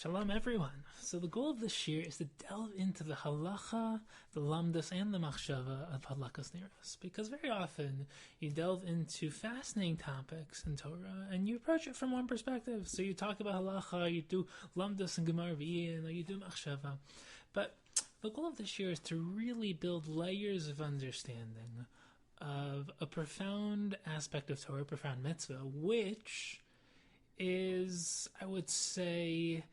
Shalom everyone. So the goal of this year is to delve into the Halacha, the Lamdas, and the Machshava of Hadlakas Neiros. Because very often you delve into fascinating topics in Torah and you approach it from one perspective. So you talk about Halacha, you do Lamdas and Gemara Iyun, or you do Machshava. But the goal of this year is to really build layers of understanding of a profound aspect of Torah, a profound mitzvah, which is, I would say,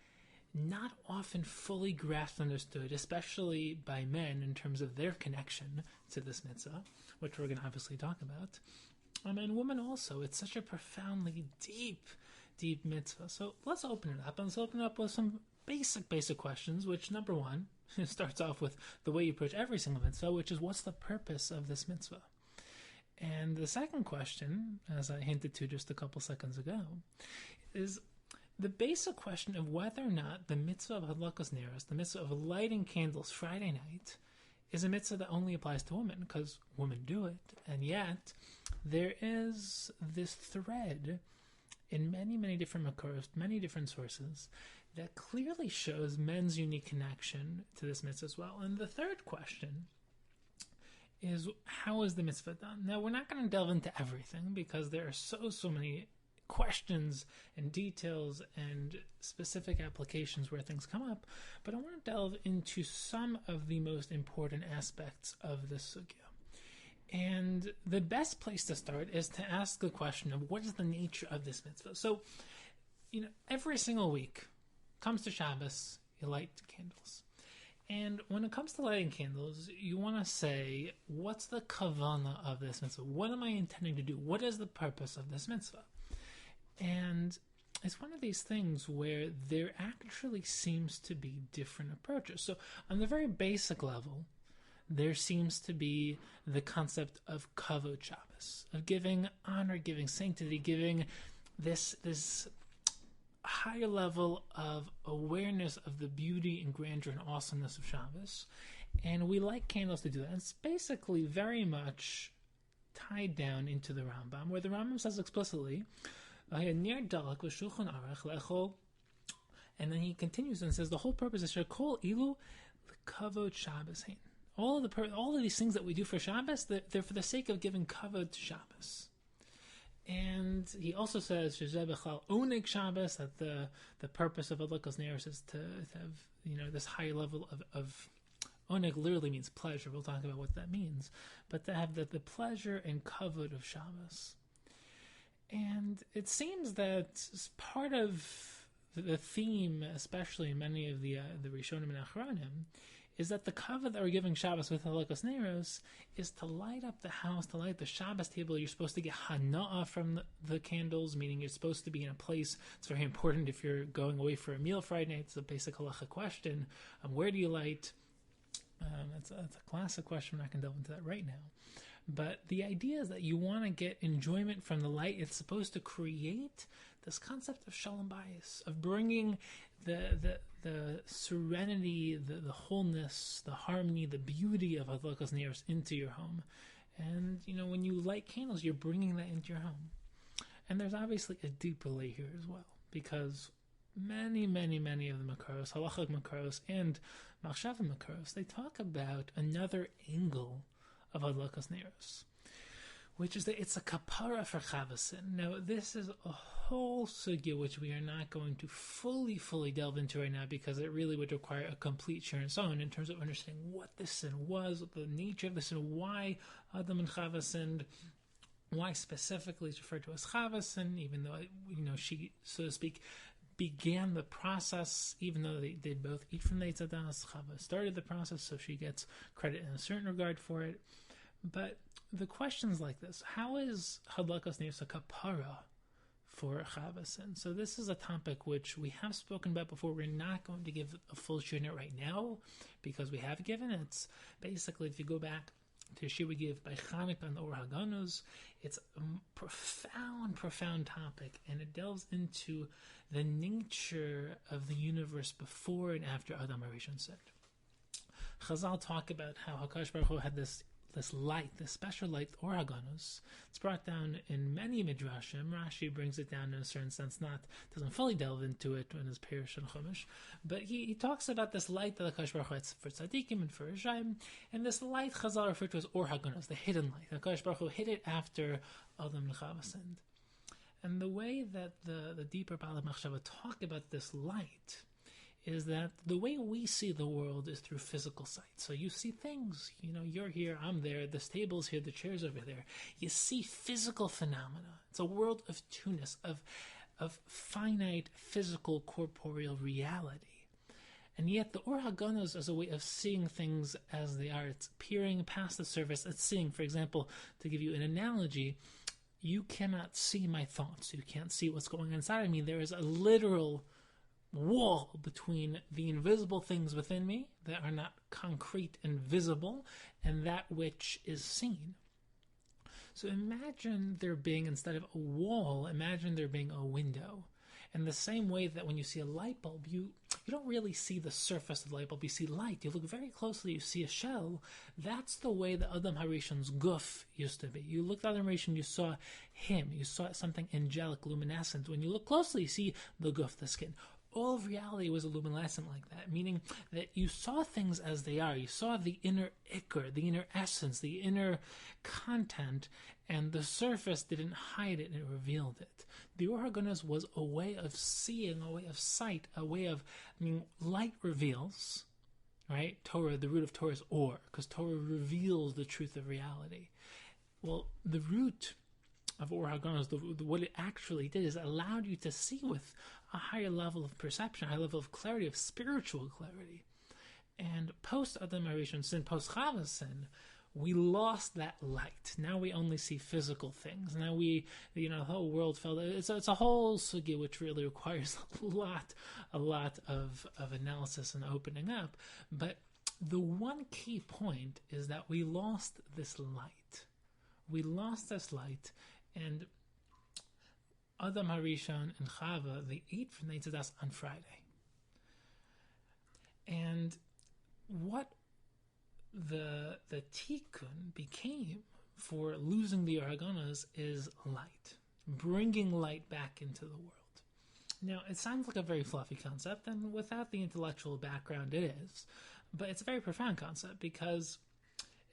not often fully grasped and understood, especially by men in terms of their connection to this mitzvah, which we're going to obviously talk about. And women also. It's such a profoundly deep mitzvah. So let's open it up. And let's open it up with some basic questions, which, number one, starts off with the way you approach every single mitzvah, which is, what's the purpose of this mitzvah? And the second question, as I hinted to just a couple seconds ago, is the basic question of whether or not the mitzvah of Hadlakas Neiros, the mitzvah of lighting candles Friday night, is a mitzvah that only applies to women, because women do it. And yet, there is this thread in many different makoros, many different sources, that clearly shows men's unique connection to this mitzvah as well. And the third question is, how is the mitzvah done? Now, we're not going to delve into everything because there are so many questions and details and specific applications where things come up, but I want to delve into some of the most important aspects of this sugya. And the best place to start is to ask the question of, what is the nature of this mitzvah? So, every single week comes to Shabbos, you light candles. And when it comes to lighting candles, you want to say, what's the kavanah of this mitzvah? What am I intending to do? What is the purpose of this mitzvah? And it's one of these things where there actually seems to be different approaches. So on the very basic level, there seems to be the concept of kavod Shabbos, of giving honor, giving sanctity, giving this higher level of awareness of the beauty and grandeur and awesomeness of Shabbos. And we light candles to do that. And it's basically very much tied down into the Rambam, where the Rambam says explicitly, and then he continues and says the whole purpose is shekol ilu kavod Shabbos. All of these things that we do for Shabbos, they're for the sake of giving kavod to Shabbos. And he also says oneg Shabbos, that the purpose of Hadlakas Neiros is to have this higher level of oneg literally means pleasure. We'll talk about what that means, but to have the pleasure and kavod of Shabbos. And it seems that part of the theme, especially in many of the Rishonim and Achronim, is that the kavod that we're giving Shabbos with Hadlakas Neiros is to light up the house, to light the Shabbos table. You're supposed to get hana'ah from the candles, meaning you're supposed to be in a place. It's very important if you're going away for a meal Friday night. It's a basic halacha question. Where do you light? That's a classic question. We're not going to delve into that right now. But the idea is that you want to get enjoyment from the light. It's supposed to create this concept of shalom bayis, of bringing the serenity, the wholeness, the harmony, the beauty of Hadlakas Neiros into your home. And, when you light candles, you're bringing that into your home. And there's obviously a deeper layer here as well, because many of the makoros, halachic makoros and Machshava makoros, they talk about another angle of Hadlakas Neiros, which is that it's a kapara for chavasin. Now, this is a whole sugya which we are not going to fully delve into right now, because it really would require a complete share and so on in terms of understanding what this sin was, what the nature of the sin, why Adam and Chava sinned, why specifically it's referred to as chavasin, even though she, so to speak, began the process, even though they both eat from the Eitz Hadas. Chava started the process, so she gets credit in a certain regard for it. But the question's like this: how is Hadlakas Neiros a kapara for chavasin? So this is a topic which we have spoken about before. We're not going to give a full share right now, because we have given it. It's basically, if you go back to Shir we give by Chanukah and the Or HaGanuz, it's a profound topic, and it delves into the nature of the universe before and after Adam HaRishon sinned. Chazal talk about how HaKadosh Baruch Hu had this this light, this special light, Or HaGanuz. It's brought down in many midrashim. Rashi brings it down in a certain sense, doesn't fully delve into it in his Perush and Chumash, but he talks about this light that the Kadosh Baruch Hu has for tzaddikim and for Rishaim, and this light Chazal referred to as Or HaGanuz, the hidden light. The Kadosh Baruch Hu hid it after Adam and Chava sinned. And the way that the deeper Baalei Machshava talk about this light is that the way we see the world is through physical sight. So you see things, you're here, I'm there, this table's here, the chair's over there. You see physical phenomena. It's a world of two-ness, of finite physical corporeal reality. And yet the Or HaGanuz is a way of seeing things as they are. It's peering past the surface. It's seeing, for example, to give you an analogy, you cannot see my thoughts. You can't see what's going on inside of me. There is a literal wall between the invisible things within me that are not concrete and visible and that which is seen. So imagine there being, instead of a wall, imagine there being a window. In the same way that when you see a light bulb, you don't really see the surface of the light bulb, you see light. You look very closely, you see a shell. That's the way the Adam HaRishon's guf used to be. You looked at Adam HaRishon, you saw him, you saw something angelic, luminescent. When you look closely, you see the guf, the skin. All of reality was luminescent like that, meaning that you saw things as they are. You saw the inner ikr, the inner essence, the inner content, and the surface didn't hide it, it revealed it. The Or HaGanuz was a way of seeing, a way of sight, a way of, light reveals, right? Torah, the root of Torah is Or, because Torah reveals the truth of reality. Well, the root of Or HaGanuz, what it actually did is it allowed you to see with a higher level of perception, a higher level of clarity, of spiritual clarity. And post Adam HaRishon sin, post Chava's sin, we lost that light. Now we only see physical things. Now the whole world fell. It's a whole sugya which really requires a lot of analysis and opening up. But the one key point is that we lost this light. We lost this light, and Adam HaRishon and Chava, they ate from the Eitz Hadas on Friday. And what the tikkun became for losing the Or HaGanuz is light, bringing light back into the world. Now, it sounds like a very fluffy concept, and without the intellectual background, it is. But it's a very profound concept because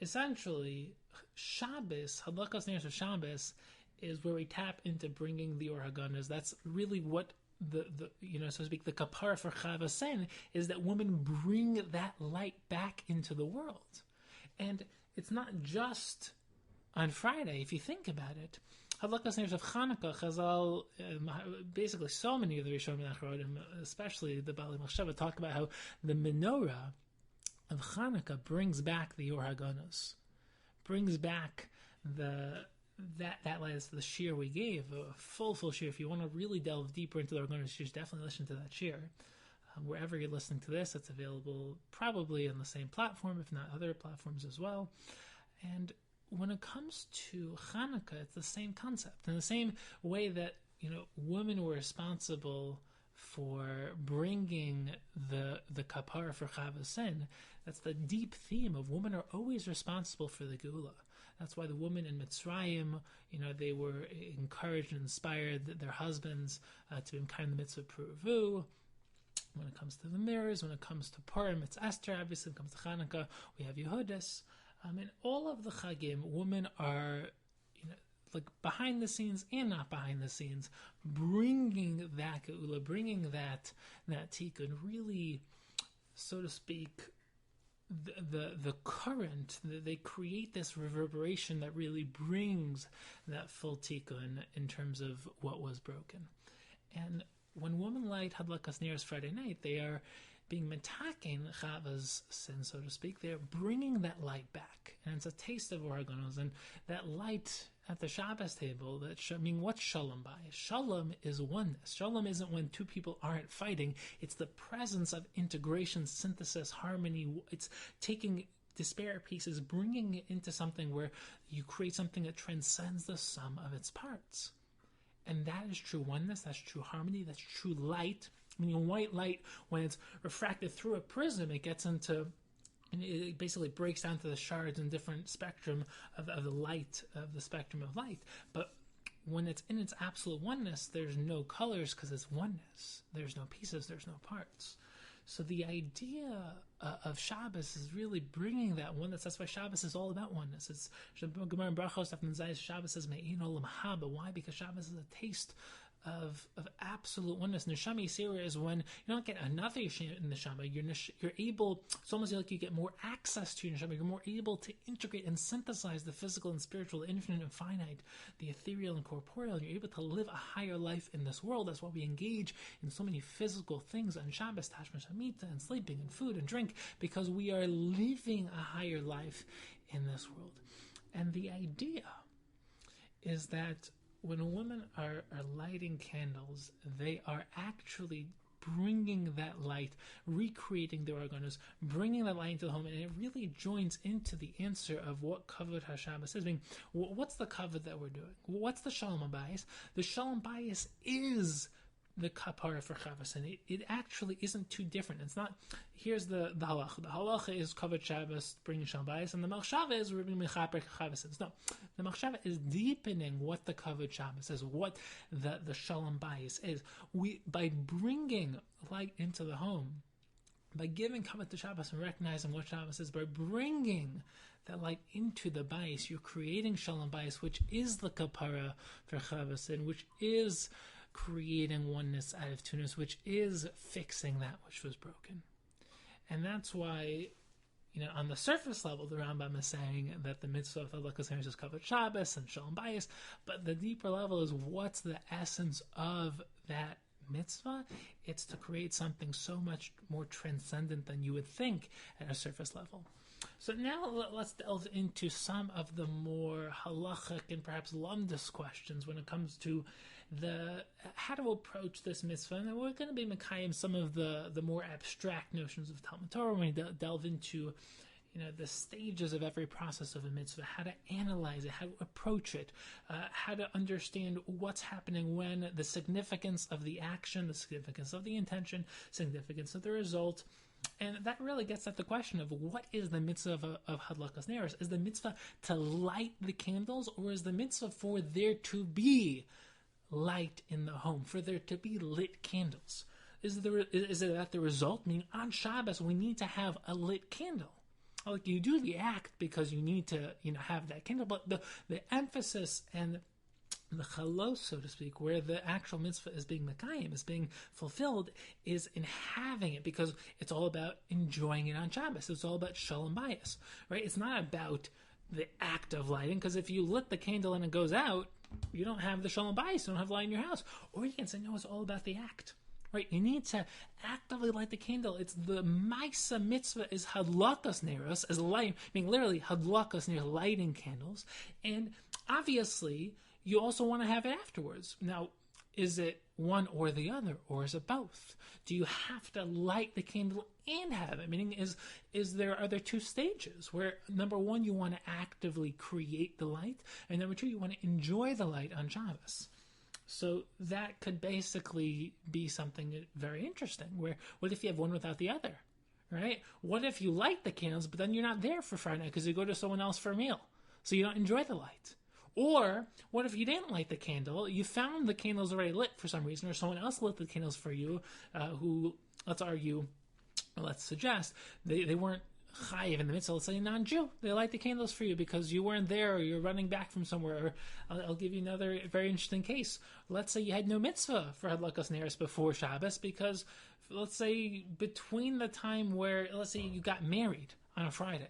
essentially, Shabbos, Hadlakas Neiros of Shabbos, is where we tap into bringing the Or HaGanuz. That's really what the so to speak, the kapara for Chava sin is that women bring that light back into the world. And it's not just on Friday, if you think about it. Hadlakas Neiros of Chanukah, Chazal, basically so many of the Rishonim and Acharonim, especially the Baalei Machshava, talk about how the menorah of Chanukah brings back the Or HaGanuz, brings back that light is the shir we gave, a full shir. If you want to really delve deeper into the Or HaGanuz, you should definitely listen to that shir. Wherever you're listening to this, it's available probably on the same platform, if not other platforms as well. And when it comes to Chanukah, it's the same concept. In the same way that, women were responsible for bringing the kapara for Chava's sin, that's the deep theme of women are always responsible for the Geula. That's why the women in Mitzrayim, they were encouraged and inspired their husbands to be kind of the mitzvah pruvu. When it comes to the mirrors, when it comes to Purim, it's Esther. Obviously, when it comes to Chanukah, we have Yehudis. In all of the Chagim, women are, like behind the scenes and not behind the scenes, bringing that Geula, bringing that tikkun, really, so to speak, the current, they create this reverberation that really brings that full tikkun in terms of what was broken. And when women light Hadlakas Neiros Friday night, they are being metaking Chava's sin, so to speak. They're bringing that light back, and it's a taste of Or HaGanuz. And that light at the Shabbos table, what's shalom by? Shalom is oneness. Shalom isn't when two people aren't fighting. It's the presence of integration, synthesis, harmony. It's taking disparate pieces, bringing it into something where you create something that transcends the sum of its parts. And that is true oneness, that's true harmony, that's true light. White light, when it's refracted through a prism, it gets into and it basically breaks down to the shards and different spectrum of the light, of the spectrum of light. But when it's in its absolute oneness, there's no colors because it's oneness. There's no pieces, there's no parts. So the idea of Shabbos is really bringing that oneness. That's why Shabbos is all about oneness. It's Gemara in Brachos, Shabbos says Me'in Olam Haba. Why? Because Shabbos is a taste of absolute oneness. Neshama Yisera is when you don't get another neshama. You're able. It's almost like you get more access to your neshama. You're more able to integrate and synthesize the physical and spiritual, the infinite and finite, the ethereal and corporeal. And you're able to live a higher life in this world. That's why we engage in so many physical things on Shabbos, Tashmish Hamita, and sleeping and food and drink, because we are living a higher life in this world. And the idea is that when women are lighting candles, they are actually bringing that light, recreating their organos, bringing that light into the home, and it really joins into the answer of what Kavod HaShabbos is. I mean, what's the Kavod that we're doing? What's the Shalom Bayis? The Shalom Bayis is the kapara for Shabbos, and it actually isn't too different. It's not. Here's the halacha. The halacha is Kavod Shabbos, bringing Shalom Bayis, and the Machshava is bringing Mechaper Shabbos. No, the Machshava is deepening what the Kavod Shabbos is, what the Shalom Bayis is. By bringing light into the home, by giving Kavod to Shabbos and recognizing what Shabbos is, by bringing that light into the Bayis, you're creating Shalom Bayis, which is the kapara for Shabbos, and which is creating oneness out of two-ness, which is fixing that which was broken. And that's why, on the surface level, the Rambam is saying that the mitzvah of Hadlakas is Kavod Shabbos and Shalom Bayis, but the deeper level is what's the essence of that mitzvah? It's to create something so much more transcendent than you would think at a surface level. So now let's delve into some of the more halachic and perhaps lamdas questions when it comes to how to approach this mitzvah. And we're going to be mekayim some of the more abstract notions of Talmud Torah when we delve into the stages of every process of a mitzvah, how to analyze it, how to approach it, how to understand what's happening when, the significance of the action, the significance of the intention, significance of the result. And that really gets at the question of what is the mitzvah of Hadlakas Neiros? Is the mitzvah to light the candles, or is the mitzvah for there to be light in the home, for there to be lit candles? Is it that the result? Meaning on Shabbos we need to have a lit candle. Like you do the act because you need to have that candle, but the emphasis and the chalos, so to speak, where the actual mitzvah is being mekayim, is being fulfilled, is in having it, because it's all about enjoying it on Shabbos. It's all about shalom bayis, right? It's not about the act of lighting, because if you lit the candle and it goes out, you don't have the shalom bayis, you don't have light in your house. Or you can say, no, it's all about the act. Right, you need to actively light the candle. It's the Maisa mitzvah is Hadlakas Neiros, as light, meaning literally Hadlakas Neiros, lighting candles. And obviously, you also want to have it afterwards. Now, is it one or the other, or is it both? Do you have to light the candle and have it? Meaning, are there two stages where, number one, you want to actively create the light, and number two, you want to enjoy the light on Shabbos? So that could basically be something very interesting, where what if you have one without the other, right? What if you light the candles, but then you're not there for Friday night because you go to someone else for a meal, so you don't enjoy the light? Or what if you didn't light the candle, you found the candles already lit for some reason, or someone else lit the candles for you, who, let's suggest, they weren't chayiv in the mitzvah. Let's say a non-Jew, they light the candles for you because you weren't there, or you're running back from somewhere. Or I'll give you another very interesting case. Let's say you had no mitzvah for Hadlakas Neiros before Shabbos, because let's say between the time where, let's say you got married on a Friday,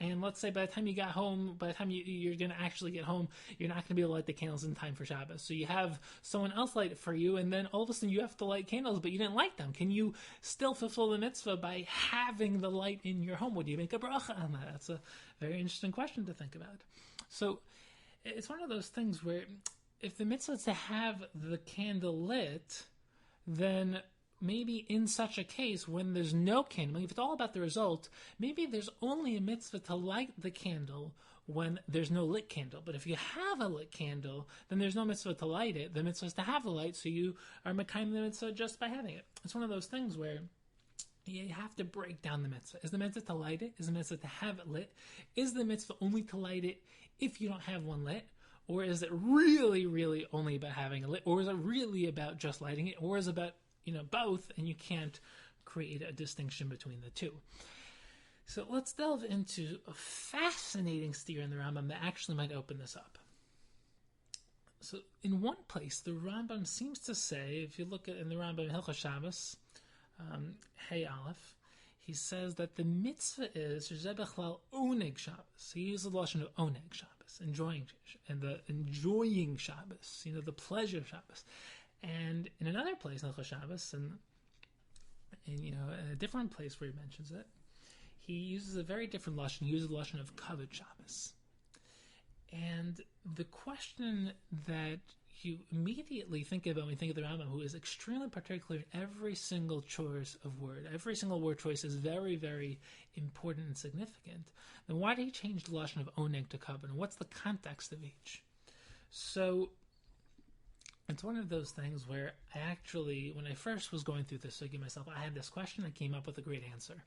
and let's say by the time you got home, by the time you're going to actually get home, you're not going to be able to light the candles in time for Shabbos. So you have someone else light it for you, and then all of a sudden you have to light candles, but you didn't light them. Can you still fulfill the mitzvah by having the light in your home? Would you make a bracha on that? That's a very interesting question to think about. So it's one of those things where if the mitzvah is to have the candle lit, then maybe in such a case, when there's no candle, if it's all about the result, maybe there's only a mitzvah to light the candle when there's no lit candle. But if you have a lit candle, then there's no mitzvah to light it. The mitzvah is to have the light, so you are mekayim the mitzvah just by having it. It's one of those things where you have to break down the mitzvah. Is the mitzvah to light it? Is the mitzvah to have it lit? Is the mitzvah only to light it if you don't have one lit? Or is it really, really only about having it lit? Or is it really about just lighting it? Or is it about, both, and you can't create a distinction between the two? So let's delve into a fascinating steer in the Rambam that actually might open this up. So in one place, the Rambam seems to say, if you look at in the Rambam Hilchos Shabbos, Hey Aleph, he says that the mitzvah is Zebechlal Oneg Shabbos. He uses the lashon of Oneg Shabbos, enjoying Shabbos, the pleasure of Shabbos. And in another place, Hilchos Shabbos, and in a different place where he mentions it, he uses a very different lashon. He uses the lashon of Kavod Shabbos. And the question that you immediately think about when you think of the Rambam, who is extremely particular in every single choice of word, every single word choice is very, very important and significant, then why did he change the lashon of oneg to kavod? And what's the context of each? So it's one of those things where I actually, when I first was going through this sugya myself, I had this question, I came up with a great answer.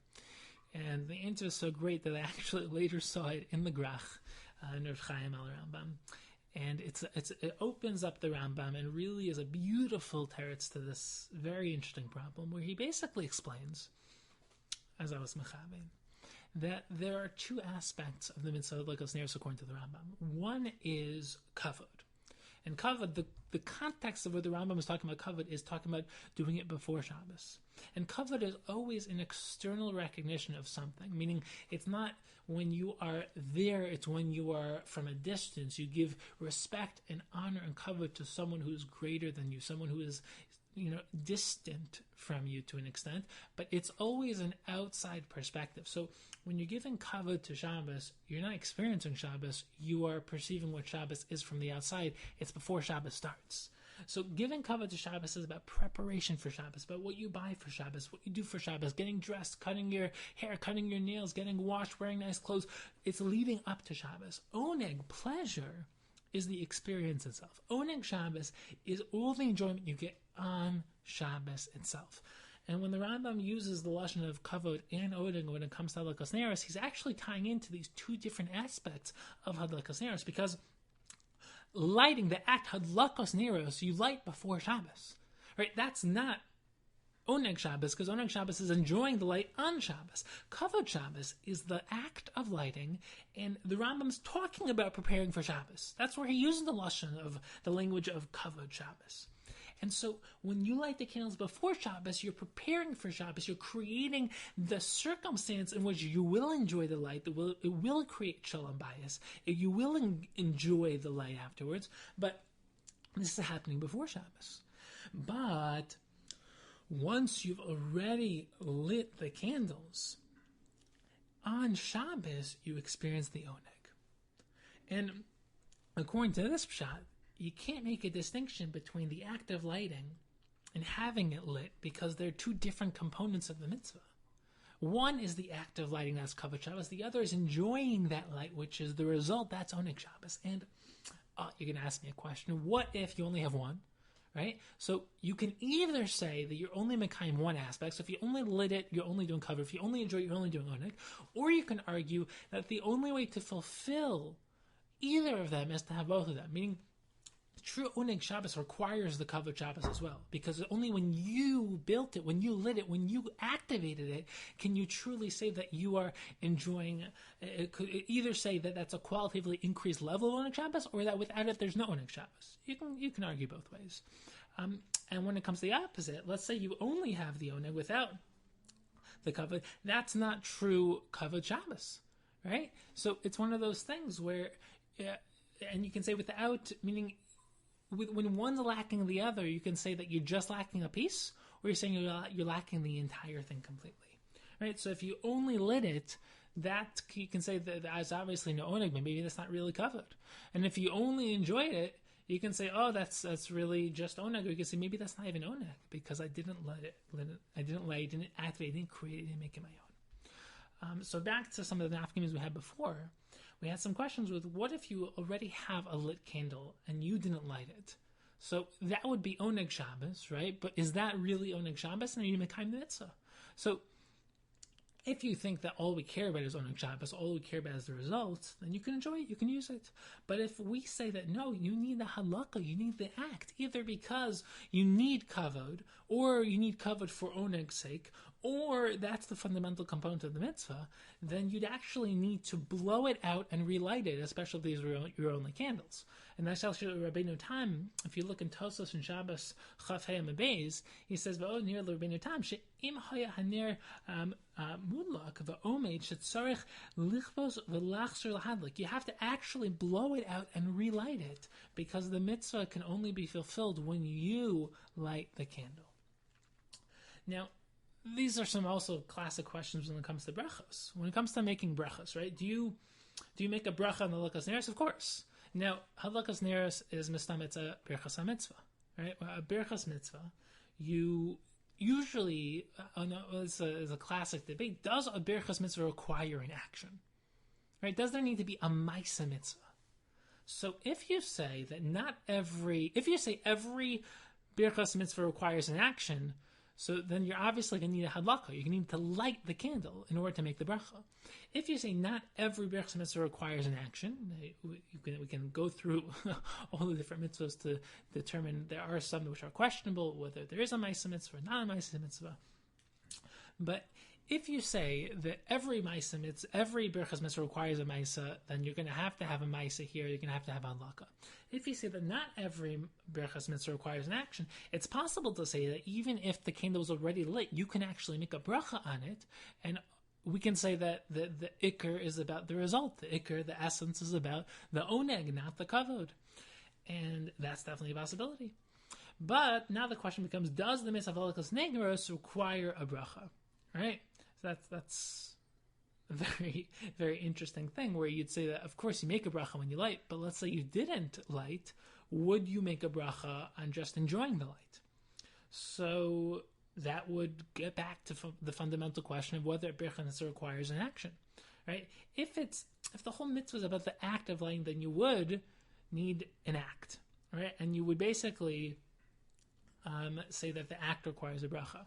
And the answer is so great that I actually later saw it in the Grach, Rav Chaim al Rambam. And it opens up the Rambam and really is a beautiful teretz to this very interesting problem, where he basically explains, as I was Machshava, that there are two aspects of the Mitzvah Hadlakas Neiros according to the Rambam. One is kavod. And kavod, the context of what the Rambam is talking about kavod is talking about doing it before Shabbos. And kavod is always an external recognition of something, meaning it's not when you are there, it's when you are from a distance. You give respect and honor and kavod to someone who is greater than you, someone who is distant from you to an extent, but it's always an outside perspective. So when you're giving kavod to Shabbos, you're not experiencing Shabbos, you are perceiving what Shabbos is from the outside. It's before Shabbos starts. So giving kavod to Shabbos is about preparation for Shabbos, about what you buy for Shabbos, what you do for Shabbos, getting dressed, cutting your hair, cutting your nails, getting washed, wearing nice clothes. It's leading up to Shabbos. Oneg, pleasure, is the experience itself. Oneg Shabbos is all the enjoyment you get on Shabbos itself. And when the Rambam uses the lashon of kavod and oneg when it comes to Hadlakas Neiros, he's actually tying into these two different aspects of Hadlakas Neiros, because lighting, the act Hadlakas Neiros, you light before Shabbos, right? That's not oneg Shabbos, because oneg Shabbos is enjoying the light on Shabbos. Kavod Shabbos is the act of lighting, and the Rambam's talking about preparing for Shabbos. That's where he uses the lashon of the language of kavod Shabbos. And so when you light the candles before Shabbos, you're preparing for Shabbos. You're creating the circumstance in which you will enjoy the light. It will create shalom bayis. You will enjoy the light afterwards. But this is happening before Shabbos. But once you've already lit the candles, on Shabbos, you experience the oneg. And according to this pshat, you can't make a distinction between the act of lighting and having it lit, because they're two different components of the mitzvah. One is the act of lighting, that's kavod Shabbos. The other is enjoying that light, which is the result, that's oneg Shabbos. And you're going to ask me a question. What if you only have one? Right? So you can either say that you're only mekayim one aspect. So if you only lit it, you're only doing kavod. If you only enjoy it, you're only doing oneg. Or you can argue that the only way to fulfill either of them is to have both of them. Meaning, true oneg Shabbos requires the kavod Shabbos as well, because only when you built it, when you lit it, when you activated it, can you truly say that you are enjoying. It could either say that that's a qualitatively increased level of oneg Shabbos, or that without it there's no oneg Shabbos. You can argue both ways. And when it comes to the opposite, let's say you only have the oneg without the kavod, that's not true kavod Shabbos, right? So it's one of those things where, and you can say without, meaning, when one's lacking the other, you can say that you're just lacking a piece, or you're saying you're lacking the entire thing completely, right? So if you only lit it, that you can say that there's obviously no oneg, but maybe that's not really kavod. And if you only enjoyed it, you can say, oh, that's really just oneg. Or you can say, maybe that's not even oneg, because I didn't let it, I didn't light, didn't activate, didn't create it, didn't make it my own. So back to some of the nafkamis we had before. We had some questions with, what if you already have a lit candle and you didn't light it? So that would be oneg Shabbos, right? But is that really oneg Shabbos? And you mekayim the mitzvah. So If you think that all we care about is Oneg Shabbos, all we care about is the results, then you can enjoy it, you can use it. But if we say that no, you need the Halacha, you need the act, either because you need kavod, or you need kavod for Oneg's sake, or that's the fundamental component of the mitzvah, then you'd actually need to blow it out and relight it, especially if these are your only candles. And that's actually Rabbeinu Tam, if you look in Tosos and Shabbos Chaf Hey Beis, he says, "V'od near Rabbeinu Tam she'im haya haner mudlak v'omed shetzarich lichbos v'lachzer lahadlik." You have to actually blow it out and relight it, because the mitzvah can only be fulfilled when you light the candle. Now, these are some also classic questions when it comes to brachos. When it comes to making brachos, right? Do you make a bracha on the Hadlakas Neiros? Of course. Now, Hadlakas Neiros is mistamitza birchas mitzvah, right? Well, a birchas mitzvah, you usually, it's a classic debate, does a birchas mitzvah require an action? Right? Does there need to be a ma'isa mitzvah? So if you say every birchas mitzvah requires an action, so then you're obviously going to need a hadlaka. You're going to need to light the candle in order to make the bracha. If you say not every birchas mitzvah requires an action, we can go through all the different mitzvahs to determine there are some which are questionable, whether there is a ma'isa mitzvah or not a ma'isa mitzvah. But if you say that every birchas mitzvah requires a ma'isa, then you're going to have a ma'isa here, you're going to have a hadlaka. If you say that not every birchas mitzvah requires an action, it's possible to say that even if the candle was already lit, you can actually make a bracha on it, and we can say that the ikr is about the result. The ikr, the essence, is about the oneg, not the kavod. And that's definitely a possibility. But now the question becomes, does the mitzvah of Halakas Neiros require a bracha? Right? So that's a very, very interesting thing, where you'd say that, of course, you make a bracha when you light, but let's say you didn't light, would you make a bracha on just enjoying the light? So that would get back to the fundamental question of whether a birchas mitzvah requires an action, right? If the whole mitzvah is about the act of lighting, then you would need an act, right? And you would basically say that the act requires a bracha.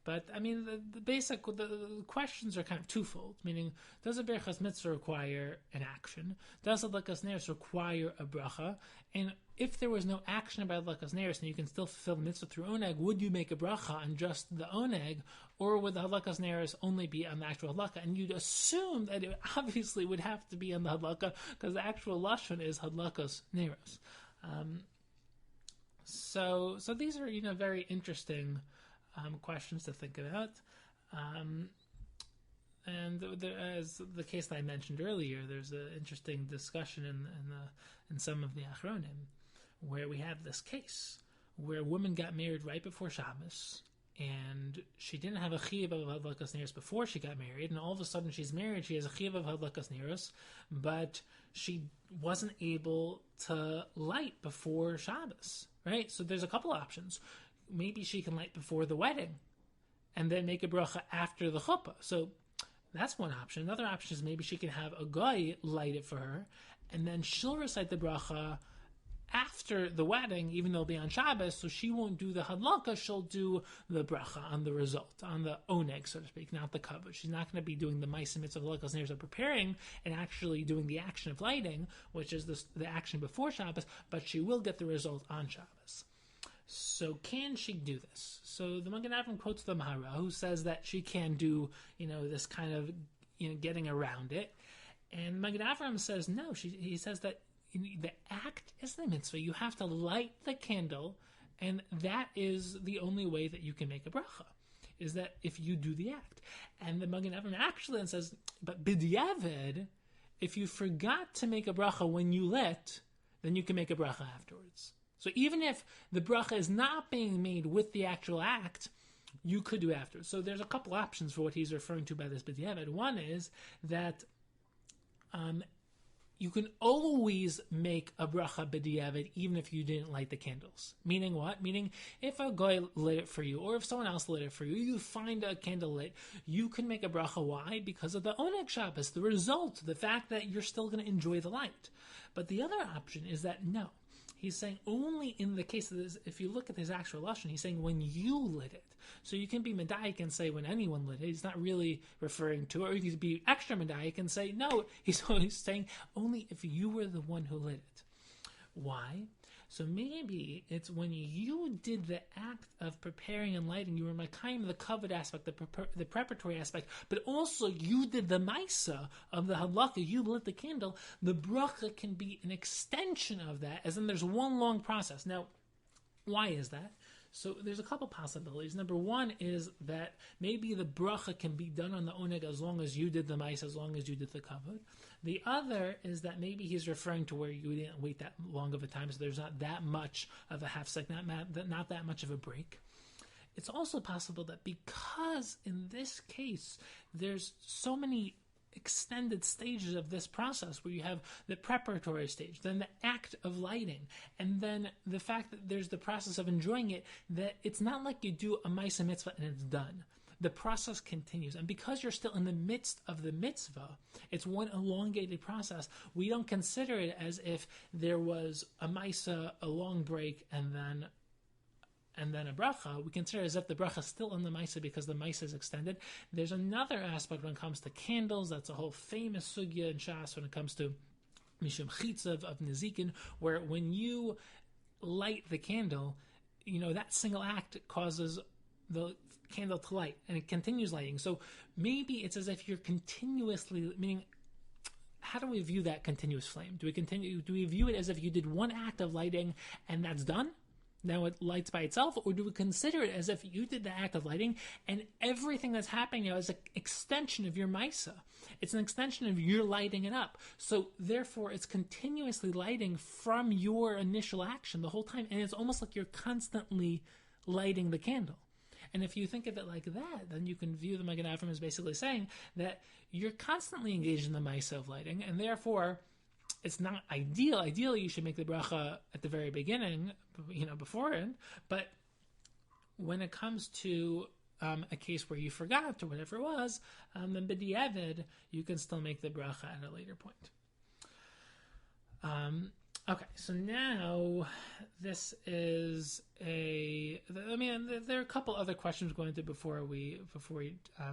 But, I mean, the questions are kind of twofold, meaning, does a birchas mitzvah require an action? Does Hadlakas Neiros require a bracha? And if there was no action about Hadlakas Neiros and you can still fulfill the mitzvah through oneg, would you make a bracha on just the oneg, or would the Hadlakas Neiros only be on the actual hadlaka? And you'd assume that it obviously would have to be on the hadlaka, because the actual lashon is Hadlakas Neiros. So these are, very interesting questions to think about, and as the case that I mentioned earlier, there's an interesting discussion in some of the Achronim, where we have this case where a woman got married right before Shabbos, and she didn't have a chiyuv of Hadlakas Neiros before she got married, and all of a sudden she's married, she has a chiyuv of Hadlakas Neiros, but she wasn't able to light before Shabbos, right? So there's a couple options. Maybe she can light before the wedding and then make a bracha after the chuppah. So that's one option. Another option is maybe she can have a guy light it for her, and then she'll recite the bracha after the wedding, even though it'll be on Shabbos, so she won't do the hadlaka, she'll do the bracha on the result, on the oneg, so to speak, not the kavod. She's not going to be doing the ma'isa mitzvah of Hadlakas Neiros of preparing and actually doing the action of lighting, which is the action before Shabbos, but she will get the result on Shabbos. So can she do this? So the Magen Avraham quotes the Mahara, who says that she can do, this kind of, getting around it. And Magen Avraham says no. He says that the act is the mitzvah. You have to light the candle, and that is the only way that you can make a bracha, is that if you do the act. And the Magen Avraham actually then says, but b'diavad, if you forgot to make a bracha when you lit, then you can make a bracha afterwards. So even if the bracha is not being made with the actual act, you could do after. So there's a couple options for what he's referring to by this b'diavad. One is that you can always make a bracha b'diavad even if you didn't light the candles. Meaning what? Meaning if a guy lit it for you, or if someone else lit it for you, you find a candle lit, you can make a bracha. Why? Because of the oneg Shabbos, the result, the fact that you're still going to enjoy the light. But the other option is that no. He's saying only in the case of this, if you look at his actual lashon, he's saying when you lit it. So you can be medayik and say when anyone lit it. He's not really referring to it. Or you could be extra medayik and say no. He's saying only if you were the one who lit it. Why? So maybe it's when you did the act of preparing and lighting, you were makayim the covered aspect, the preparatory aspect, but also you did the maisa of the hadlaka, you lit the candle. The bracha can be an extension of that, as in there's one long process. Now, why is that? So there's a couple possibilities. Number one is that maybe the bracha can be done on the oneg as long as you did the maisa, as long as you did the kavod. The other is that maybe he's referring to where you didn't wait that long of a time, so there's not that much of a half second, not that much of a break. It's also possible that because in this case there's so many extended stages of this process where you have the preparatory stage, then the act of lighting, and then the fact that there's the process of enjoying it, that it's not like you do a ma'aseh mitzvah and it's done. The process continues. And because you're still in the midst of the mitzvah, it's one elongated process. We don't consider it as if there was a ma'aseh, a long break, and then a bracha. We consider it as if the bracha is still in the ma'aseh because the ma'aseh is extended. There's another aspect when it comes to candles. That's a whole famous sugya in Shas when it comes to mishum chitzav of nezikin, where when you light the candle, that single act causes the candle to light, and it continues lighting. So maybe it's as if you're continuously, meaning, how do we view that continuous flame? Do we view it as if you did one act of lighting and that's done? Now it lights by itself, or do we consider it as if you did the act of lighting and everything that's happening now is an extension of your maisa? It's an extension of your lighting it up. So therefore it's continuously lighting from your initial action the whole time, and it's almost like you're constantly lighting the candle. And if you think of it like that, then you can view the Magen Avram as basically saying that you're constantly engaged in the ma'aseh of lighting, and therefore it's not ideal. Ideally, you should make the bracha at the very beginning, beforehand. But when it comes to a case where you forgot or whatever it was, then b'diavad, you can still make the bracha at a later point. Okay, so now this is there are a couple other questions going to before we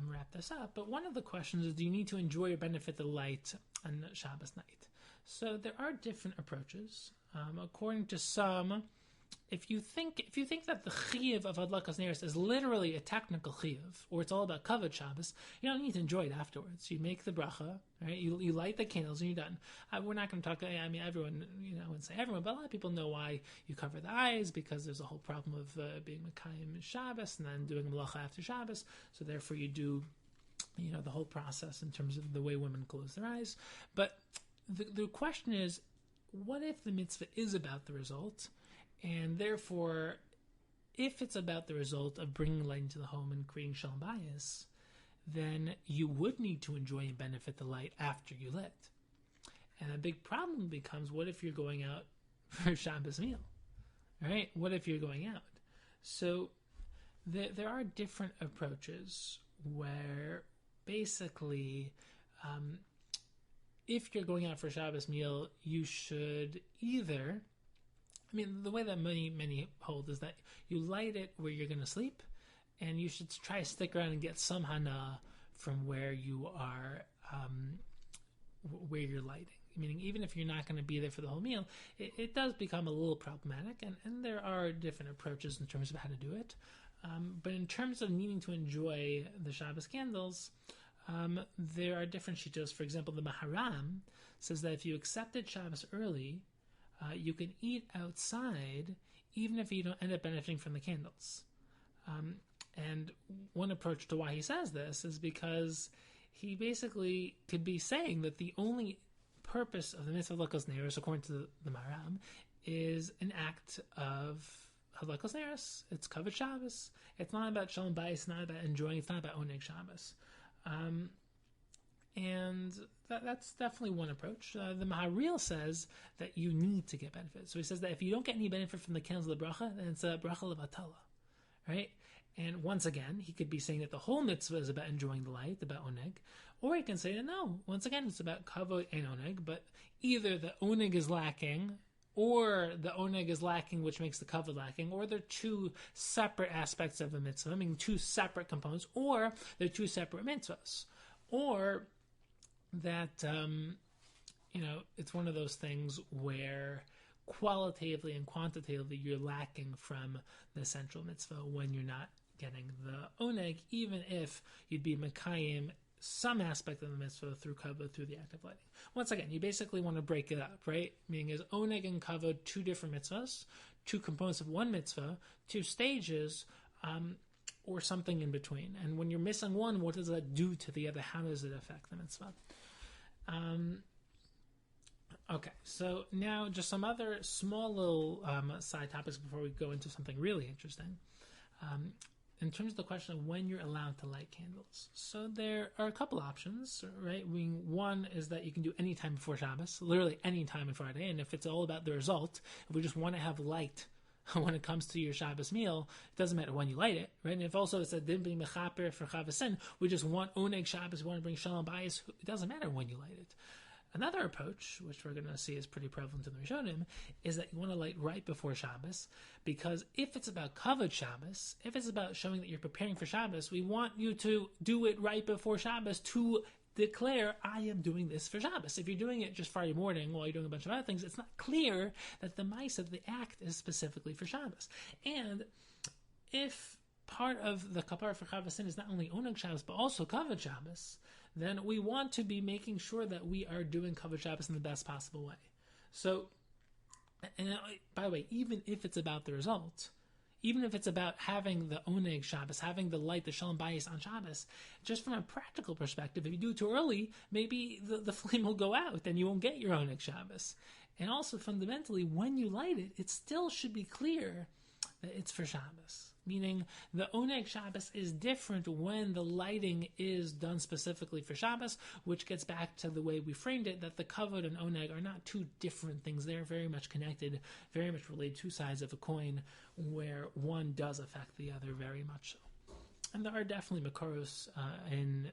wrap this up. But one of the questions is, do you need to enjoy or benefit the light on Shabbos night? So there are different approaches. According to some, if you think that the chiyuv of Hadlakas Neiros is literally a technical chiyuv, or it's all about kavod Shabbos, you don't need to enjoy it afterwards. You make the bracha, right? You light the candles and you're done. We're not going to talk. Everyone, I wouldn't say everyone, but a lot of people know why you cover the eyes, because there's a whole problem of being mekayim Shabbos and then doing malacha after Shabbos. So therefore, you do, the whole process in terms of the way women close their eyes. But the question is, what if the mitzvah is about the result? And therefore, if it's about the result of bringing light into the home and creating shalom bayis, then you would need to enjoy and benefit the light after you lit. And a big problem becomes, what if you're going out for Shabbos meal? Right? What if you're going out? So there are different approaches where basically, if you're going out for Shabbos meal, you should either... the way that many hold is that you light it where you're going to sleep, and you should try to stick around and get some hana from where you are, where you're lighting. Meaning, even if you're not going to be there for the whole meal, it does become a little problematic, and there are different approaches in terms of how to do it. But in terms of needing to enjoy the Shabbos candles, there are different shittos. For example, the Maharam says that if you accepted Shabbos early, you can eat outside even if you don't end up benefiting from the candles. And one approach to why he says this is because he basically could be saying that the only purpose of the Mitzvah Hadlakas Neiros, according to the Maharam, is an act of Hadlakas Neiros. It's kavod Shabbos. It's not about shalom bayis. It's not about enjoying. It's not about oneg Shabbos. And that's definitely one approach. The Maharil says that you need to get benefit. So he says that if you don't get any benefit from the candles of the bracha, then it's a bracha levatala, right? And once again, he could be saying that the whole mitzvah is about enjoying the light, about oneg. Or he can say that no, once again, it's about kavod and oneg, but either the oneg is lacking or the oneg is lacking, which makes the kavod lacking, or they're two separate aspects of the mitzvah, I mean two separate components, or they're two separate mitzvahs, or that it's one of those things where qualitatively and quantitatively you're lacking from the central mitzvah when you're not getting the oneg, even if you'd be mekayim some aspect of the mitzvah through kavod, through the act of lighting. Once again, you basically want to break it up, right? Meaning is oneg and kavod two different mitzvahs, two components of one mitzvah, two stages, or something in between. And when you're missing one, what does that do to the other? How does it affect the mitzvah? Okay, so now just some other small little side topics before we go into something really interesting. In terms of the question of when you're allowed to light candles. So there are a couple options, right? One is that you can do any time before Shabbos, literally any time on Friday, and if it's all about the result, if we just want to have light when it comes to your Shabbos meal, it doesn't matter when you light it, right? And if also it's a din being mechaper for Chavasin, we just want oneg Shabbos, we want to bring shalom bayis, it doesn't matter when you light it. Another approach, which we're going to see is pretty prevalent in the Rishonim, is that you want to light right before Shabbos, because if it's about kavod Shabbos, if it's about showing that you're preparing for Shabbos, we want you to do it right before Shabbos to declare, I am doing this for Shabbos. If you're doing it just Friday morning while you're doing a bunch of other things, it's not clear that the mice of the act is specifically for Shabbos. And if part of the kapara for Chavasin is not only oneg Shabbos, but also kavod Shabbos, then we want to be making sure that we are doing kavod Shabbos in the best possible way. So, and by the way, even if it's about the result, even if it's about having the oneg Shabbos, having the light, the shalom bayis on Shabbos, just from a practical perspective, if you do it too early, maybe the flame will go out and you won't get your oneg Shabbos. And also fundamentally, when you light it, it still should be clear that it's for Shabbos. Meaning the oneg Shabbos is different when the lighting is done specifically for Shabbos, which gets back to the way we framed it, that the kavod and oneg are not two different things. They're very much connected, very much related, two sides of a coin, where one does affect the other very much so. And there are definitely makoros in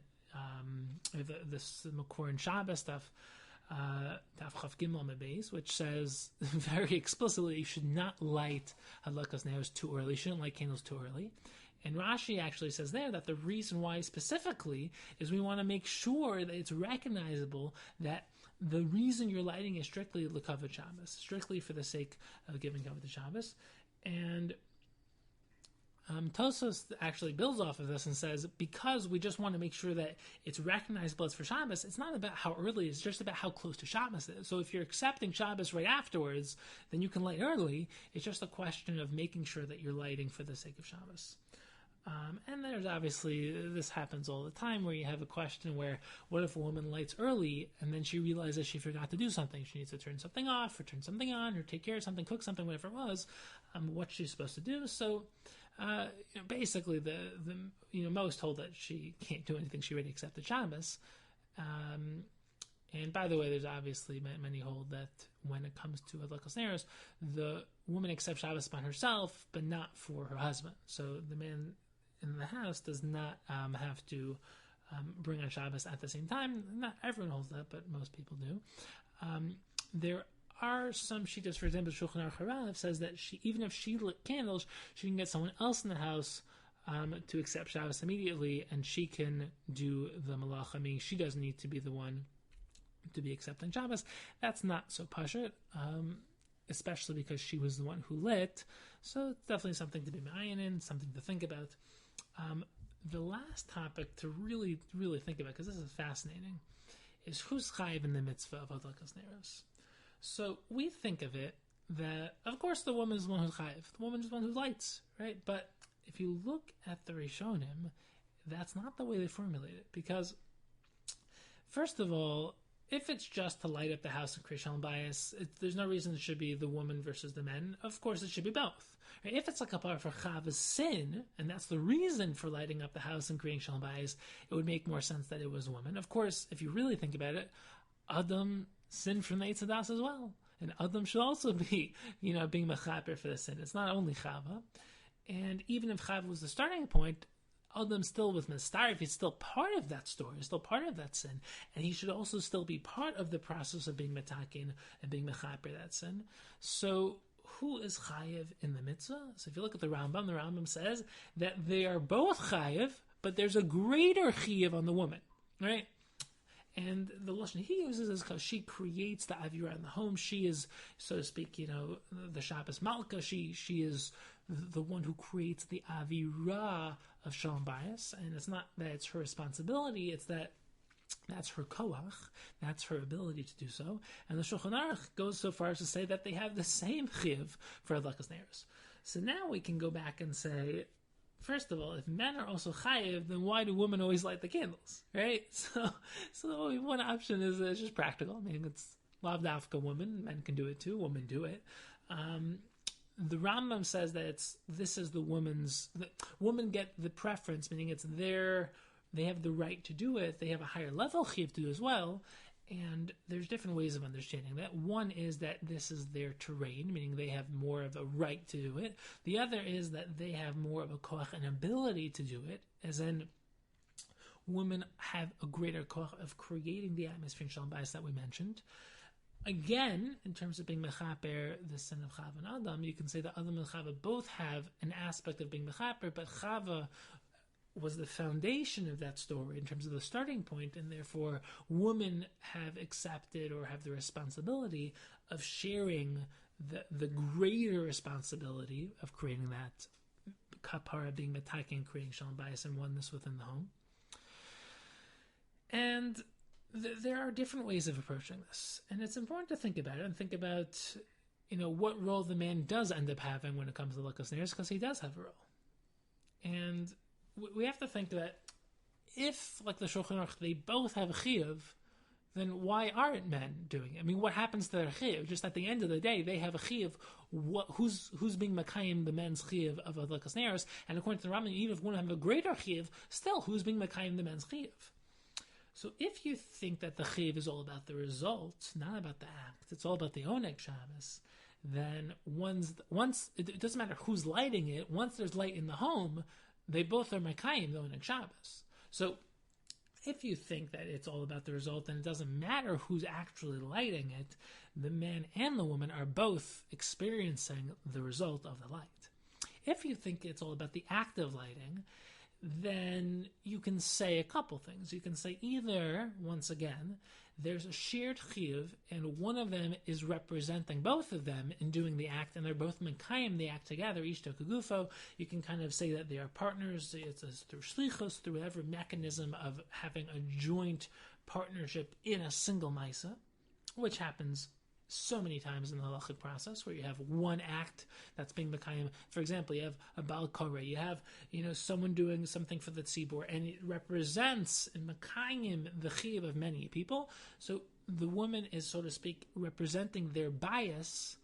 this makor in Shabbos stuff, Daf Chav Gimel Mebeis, which says very explicitly you should not light Hadlakas Neiros too early. You shouldn't light candles too early. And Rashi actually says there that the reason why specifically is we want to make sure that it's recognizable that the reason you're lighting is strictly l'kavod Shabbos, strictly for the sake of giving kavod to Shabbos. And Tosos actually builds off of this and says, because we just want to make sure that it's recognizable as for Shabbos, it's not about how early, it's just about how close to Shabbos it is. So if you're accepting Shabbos right afterwards, then you can light early. It's just a question of making sure that you're lighting for the sake of Shabbos. And there's obviously, this happens all the time, where you have a question where, what if a woman lights early and then she realizes she forgot to do something? She needs to turn something off or turn something on or take care of something, cook something, whatever it was. What's she supposed to do? So basically, the most hold that she can't do anything. She already accepted Shabbos. And by the way, there's obviously many hold that when it comes to Hadlakas Neiros, the woman accepts Shabbos upon herself, but not for her husband. So the man in the house does not have to bring on Shabbos at the same time. Not everyone holds that, but most people do. There are some shittas, for example, Shulchan Aruch Harav says that even if she lit candles, she can get someone else in the house to accept Shabbos immediately, and she can do the malacha. I mean, she doesn't need to be the one to be accepting Shabbos. That's not so pashut, especially because she was the one who lit. So it's definitely something to be ma'ayin in, something to think about. The last topic to really, really think about, because this is fascinating, is who's chayiv in the mitzvah of Hadlakas Neiros. So we think of it that, of course, the woman is the one who's chayiv. The woman is the one who lights, right? But if you look at the Rishonim, that's not the way they formulate it. Because, first of all, if it's just to light up the house and create shalom bayis, there's no reason it should be the woman versus the men. Of course, it should be both. Right? If it's like a kapara for Chava's sin, and that's the reason for lighting up the house and creating shalom bayis, it would make more sense that it was a woman. Of course, if you really think about it, Adam sinned from the Eitz Hadas as well. And Adam should also be, being mechaper for the sin. It's not only Chava. And even if Chava was the starting point, Adam still with Mistarif, he's still part of that story, still part of that sin, and he should also still be part of the process of being metakin and being mechaper that sin. So who is chayiv in the mitzvah? So if you look at the Rambam says that they are both chayiv, but there's a greater chayiv on the woman, right? And the lashon he uses is because she creates the avira in the home. She is, so to speak, the Shabbos Malka. She is the one who creates the avira of shalom bayis, and it's not that it's her responsibility; it's that that's her koach, that's her ability to do so. And the Shulchan Aruch goes so far as to say that they have the same chiv for Hadlakas Neiros. So now we can go back and say, first of all, if men are also chayiv, then why do women always light the candles, right? So one option is just practical. I mean, it's lav dafka women. Men can do it too. Women do it. The Rambam says that this is the women get the preference, meaning it's they have the right to do it. They have a higher level chiv to do as well. And there's different ways of understanding that. One is that this is their terrain, meaning they have more of a right to do it. The other is that they have more of a koach and ability to do it, as in women have a greater koach of creating the atmosphere in shalom bayis that we mentioned. Again, in terms of being mechaper, the sin of Chava and Adam, you can say that Adam and Chava both have an aspect of being mechaper, but Chava was the foundation of that story in terms of the starting point, and therefore women have accepted or have the responsibility of sharing the greater responsibility of creating that kapara, being metakin, and creating shalom bayis and oneness within the home. And there are different ways of approaching this, and it's important to think about it and think about what role the man does end up having when it comes to Hadlakas Neiros, because he does have a role. And we have to think that if, like the Shulchan Aruch, they both have a chiyuv, then why aren't men doing it? I mean, what happens to their chiyuv? Just at the end of the day, they have a chiyuv. Who's being makayim the men's chiyuv of Hadlakas Neiros? And according to the Rambam, even if one have a greater chiyuv, still, who's being makayim the men's chiyuv? So if you think that the chiyuv is all about the result, not about the act, it's all about the oneg Shabbos, then once it doesn't matter who's lighting it. Once there's light in the home, they both are Mekayim, though, in Shabbos. So if you think that it's all about the result, then it doesn't matter who's actually lighting it. The man and the woman are both experiencing the result of the light. If you think it's all about the act of lighting, then you can say a couple things. You can say either, once again, there's a shared chiyuv, and one of them is representing both of them in doing the act, and they're both mekayim the act together, ishto kagufo. You can kind of say that they are partners. It's through shlichus, through whatever mechanism of having a joint partnership in a single maisa, which happens so many times in the halachic process, where you have one act that's being mekayim. For example, you have a bal koreh, you have someone doing something for the tzibur, and it represents in mekayim the chiyuv of many people. So the woman is, so to speak, representing their bias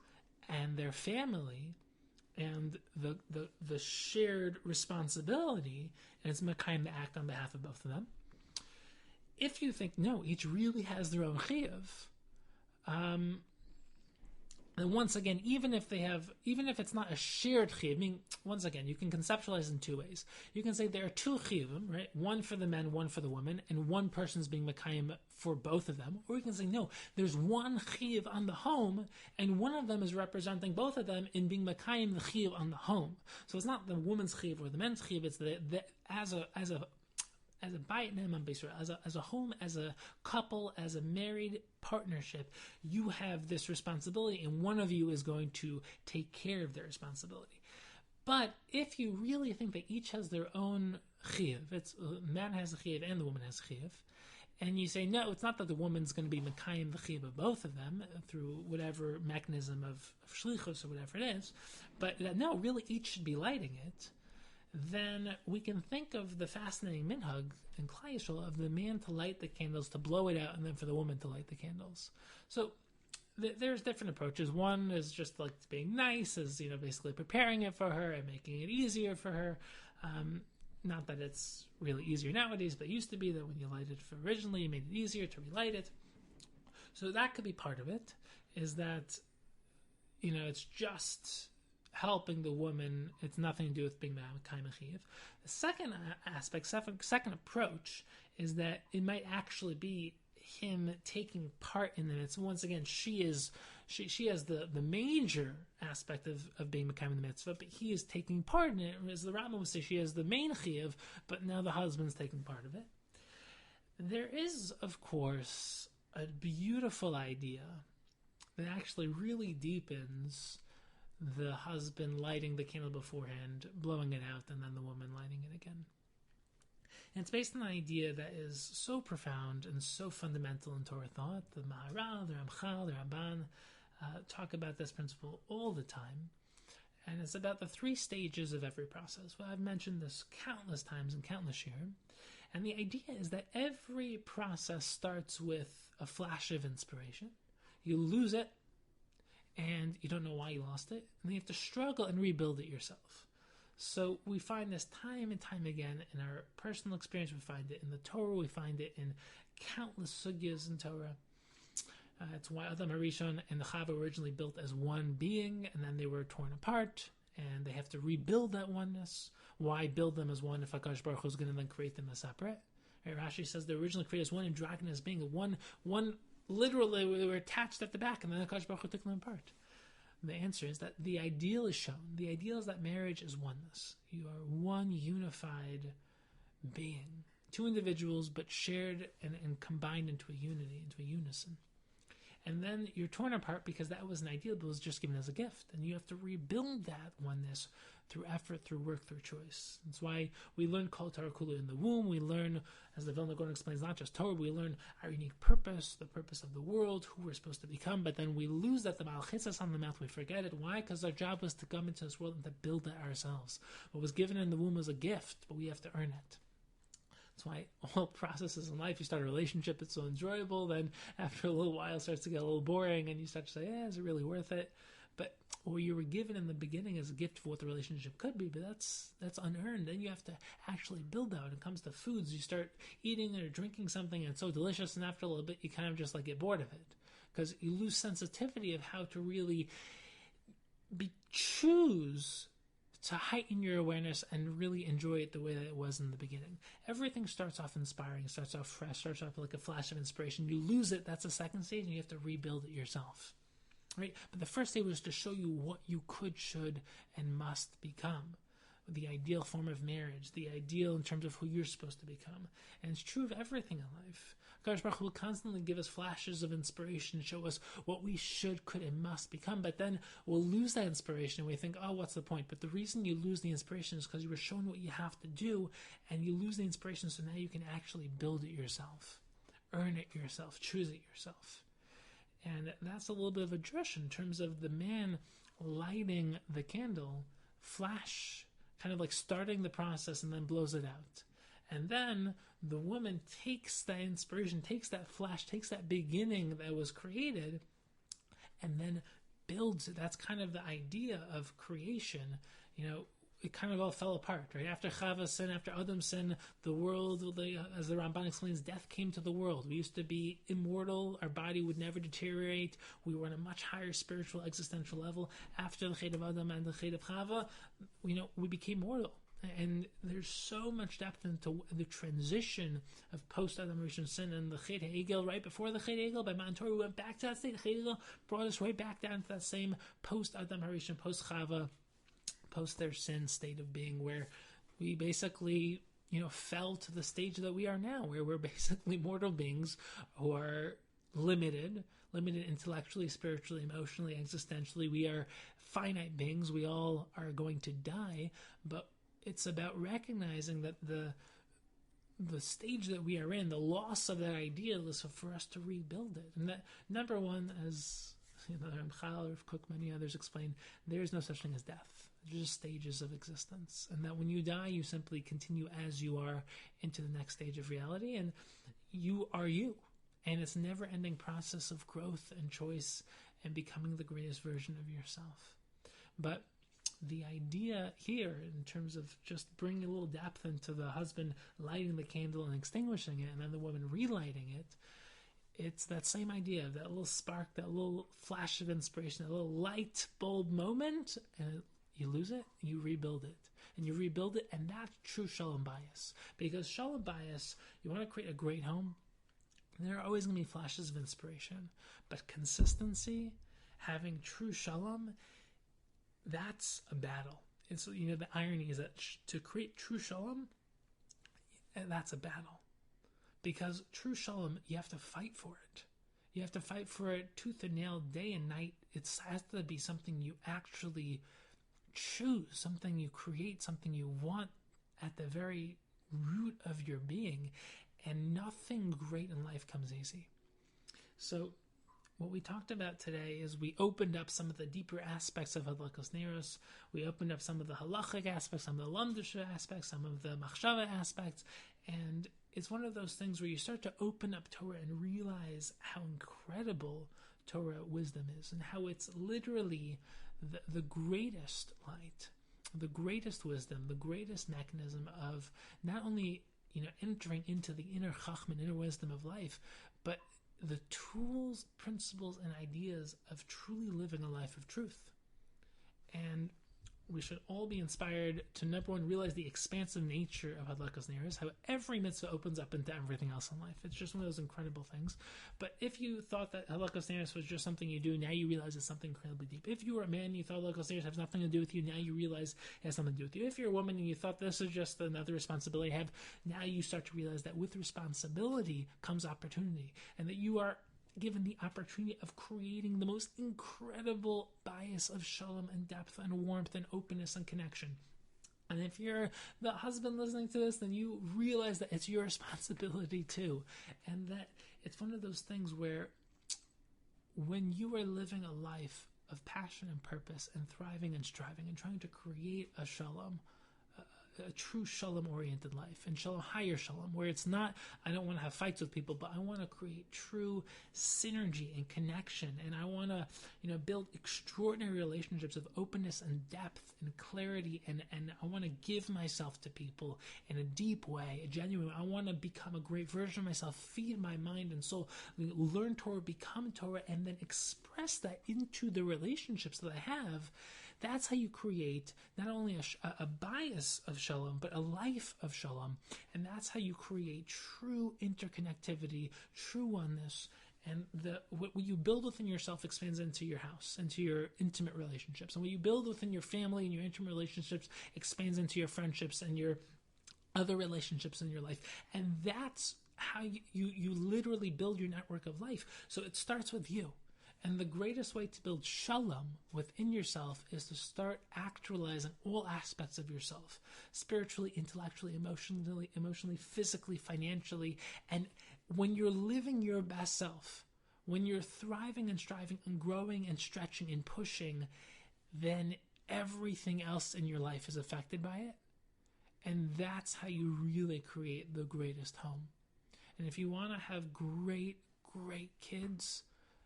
and their family and the shared responsibility, and it's mekayim the act on behalf of both of them. If you think no, each really has their own chiyuv, and once again, even if it's not a shared chiyuv, I mean, once again, you can conceptualize in two ways. You can say there are two chiyuvim, right? One for the men, one for the women, and one person's being mekayim for both of them. Or you can say, no, there's one chiyuv on the home, and one of them is representing both of them in being mekayim the chiyuv on the home. So it's not the woman's chiyuv or the men's chiyuv, it's as a bayit ne'eman b'Yisrael, as a home, as a couple, as a married partnership, you have this responsibility, and one of you is going to take care of their responsibility. But if you really think that each has their own chiyuv, it's man has a chiyuv and the woman has a chiyuv, and you say, no, it's not that the woman's going to be mekayim the chiyuv of both of them through whatever mechanism of shlichus or whatever it is, but that no, really each should be lighting it, then we can think of the fascinating minhag in Klal Yisrael of the man to light the candles, to blow it out, and then for the woman to light the candles. So there's different approaches. One is just like being nice, is basically preparing it for her and making it easier for her. Not that it's really easier nowadays, but it used to be that when you lighted it originally, you made it easier to relight it. So that could be part of it, is that it's just helping the woman. It's nothing to do with being Ma'akai Mechiv. The second aspect, second approach, is that it might actually be him taking part in the mitzvah. Once again, she has the major aspect of being Mekayim the mitzvah, but he is taking part in it. As the Rambam would say, she has the main chiyuv, but now the husband's taking part of it. There is, of course, a beautiful idea that actually really deepens the husband lighting the candle beforehand, blowing it out, and then the woman lighting it again. And it's based on an idea that is so profound and so fundamental in Torah thought. The Maharal, the Ramchal, the Ramban talk about this principle all the time. And it's about the three stages of every process. Well, I've mentioned this countless times in countless years. And the idea is that every process starts with a flash of inspiration. You lose it, and you don't know why you lost it. And then you have to struggle and rebuild it yourself. So we find this time and time again in our personal experience. We find it in the Torah. We find it in countless sugyas in Torah. It's why Adam Harishon and the Chava were originally built as one being, and then they were torn apart, and they have to rebuild that oneness. Why build them as one if HaKadosh Baruch Hu is going to then create them as separate? Right, Rashi says they were originally created as one, and dragon as being one. Literally, they were attached at the back, and then HaKadosh Baruch Hu took them apart. The answer is that the ideal is shown. The ideal is that marriage is oneness. You are one unified being. Two individuals, but shared and combined into a unity, into a unison. And then you're torn apart because that was an ideal, but it was just given as a gift. And you have to rebuild that oneness through effort, through work, through choice. That's why we learn Kol Torah Kula in the womb. We learn, as the Vilna Gaon explains, not just Torah, we learn our unique purpose, the purpose of the world, who we're supposed to become, but then we lose that. The Malchitzas on the mouth, we forget it. Why? Because our job was to come into this world and to build it ourselves. What was given in the womb was a gift, but we have to earn it. That's why all processes in life, you start a relationship, it's so enjoyable, then after a little while it starts to get a little boring, and you start to say, is it really worth it? But what you were given in the beginning is a gift for what the relationship could be, but that's unearned. Then you have to actually build out. When it comes to foods, you start eating or drinking something, and it's so delicious, and after a little bit, you kind of just get bored of it, because you lose sensitivity of how to really choose to heighten your awareness and really enjoy it the way that it was in the beginning. Everything starts off inspiring, starts off fresh, starts off like a flash of inspiration. You lose it, that's the second stage, and you have to rebuild it yourself. Right? But the first stage was to show you what you could, should, and must become. The ideal form of marriage, the ideal in terms of who you're supposed to become. And it's true of everything in life. HaKadosh Baruch Hu will constantly give us flashes of inspiration, show us what we should, could, and must become, but then we'll lose that inspiration and we think, what's the point? But the reason you lose the inspiration is because you were shown what you have to do, and you lose the inspiration, so now you can actually build it yourself, earn it yourself, choose it yourself. And that's a little bit of a drush in terms of the man lighting the candle, flash, kind of like starting the process and then blows it out. And then the woman takes that inspiration, takes that flash, takes that beginning that was created, and then builds it. That's kind of the idea of creation. It kind of all fell apart, right? After Chava's sin, after Adam's sin, the world, as the Ramban explains, death came to the world. We used to be immortal. Our body would never deteriorate. We were on a much higher spiritual, existential level. After the Chet of Adam and the Chet of Chava, we became mortal. And there's so much depth into the transition of post-Adam Rishon sin and the Chet HaEgel. Right before the Chet HaEgel, by Matan Torah, we went back to that state. The Chet HaEgel brought us right back down to that same post-Adam Rishon, post-Chava, post their sin state of being, where we basically, fell to the stage that we are now, where we're basically mortal beings who are limited intellectually, spiritually, emotionally, existentially. We are finite beings. We all are going to die, but it's about recognizing that the stage that we are in, the loss of that ideal, is for us to rebuild it. And that, number one, as Ramchal, Rav Kook, many others explain, there is no such thing as death. There's just stages of existence. And that when you die, you simply continue as you are into the next stage of reality, and you are you. And it's a never-ending process of growth and choice and becoming the greatest version of yourself. But the idea here, in terms of just bringing a little depth into the husband lighting the candle and extinguishing it, and then the woman relighting it, it's that same idea of that little spark, that little flash of inspiration, that little light bulb moment, and it You lose it, you rebuild it. And you rebuild it, and that's true shalom bias. Because shalom bias, you want to create a great home, there are always going to be flashes of inspiration. But consistency, having true shalom, that's a battle. And so, the irony is that to create true shalom, that's a battle. Because true shalom, you have to fight for it. You have to fight for it tooth and nail, day and night. It has to be something you actually choose, something you create, something you want at the very root of your being. And nothing great in life comes easy. So what we talked about today is we opened up some of the deeper aspects of Hadlakas Neiros. We opened up some of the halachic aspects, some of the lamdusha aspects, some of the Machshava aspects. And it's one of those things where you start to open up Torah and realize how incredible Torah wisdom is, and how it's literally the greatest light, the greatest wisdom, the greatest mechanism of not only entering into the inner chachma, inner wisdom of life, but the tools, principles, and ideas of truly living a life of truth. And we should all be inspired to, number one, realize the expansive nature of Hadlakas Neiros, how every mitzvah opens up into everything else in life. It's just one of those incredible things. But if you thought that Hadlakas Neiros was just something you do, now you realize it's something incredibly deep. If you were a man and you thought Hadlakas Neiros has nothing to do with you, now you realize it has something to do with you. If you're a woman and you thought this is just another responsibility I have, now you start to realize that with responsibility comes opportunity, and that you are given the opportunity of creating the most incredible bias of shalom and depth and warmth and openness and connection. And if you're the husband listening to this, then you realize that it's your responsibility too. And that it's one of those things where when you are living a life of passion and purpose and thriving and striving and trying to create a shalom, a true shalom-oriented life, and higher shalom, where it's not, I don't want to have fights with people, but I want to create true synergy and connection, and I want to, build extraordinary relationships of openness and depth and clarity, and I want to give myself to people in a deep way, a genuine way. I want to become a great version of myself, feed my mind and soul, learn Torah, become Torah, and then express that into the relationships that I have. That's how you create not only a bias of shalom, but a life of shalom. And that's how you create true interconnectivity, true oneness. And what you build within yourself expands into your house, into your intimate relationships. And what you build within your family and your intimate relationships expands into your friendships and your other relationships in your life. And that's how you literally build your network of life. So it starts with you. And the greatest way to build shalom within yourself is to start actualizing all aspects of yourself, spiritually, intellectually, emotionally, physically, financially. And when you're living your best self, when you're thriving and striving and growing and stretching and pushing, then everything else in your life is affected by it. And that's how you really create the greatest home. And if you want to have great kids,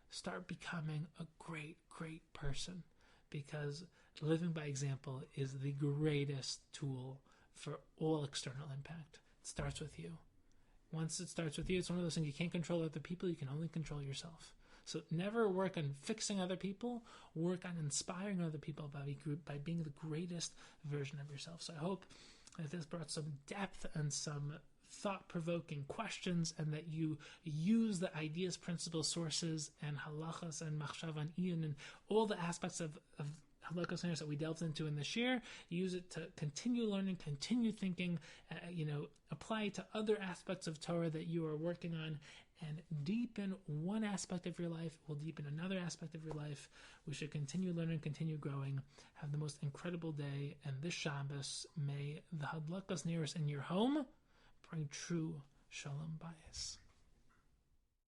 start becoming a great person, because living by example is the greatest tool for all external impact. It starts with you. Once it starts with you, it's one of those things, you can't control other people, you can only control yourself. So never work on fixing other people, work on inspiring other people by being the greatest version of yourself. So I hope that this brought some depth and some thought-provoking questions, and that you use the ideas, principles, sources, and halachas, and Machshava, and Iyun, and all the aspects of Hadlakas Neiros that we delved into in this year. Use it to continue learning, continue thinking, apply it to other aspects of Torah that you are working on, and deepen one aspect of your life will deepen another aspect of your life. We should continue learning, continue growing, have the most incredible day, and this Shabbos, may the Hadlakas Neiros in your home bring true shalom bias.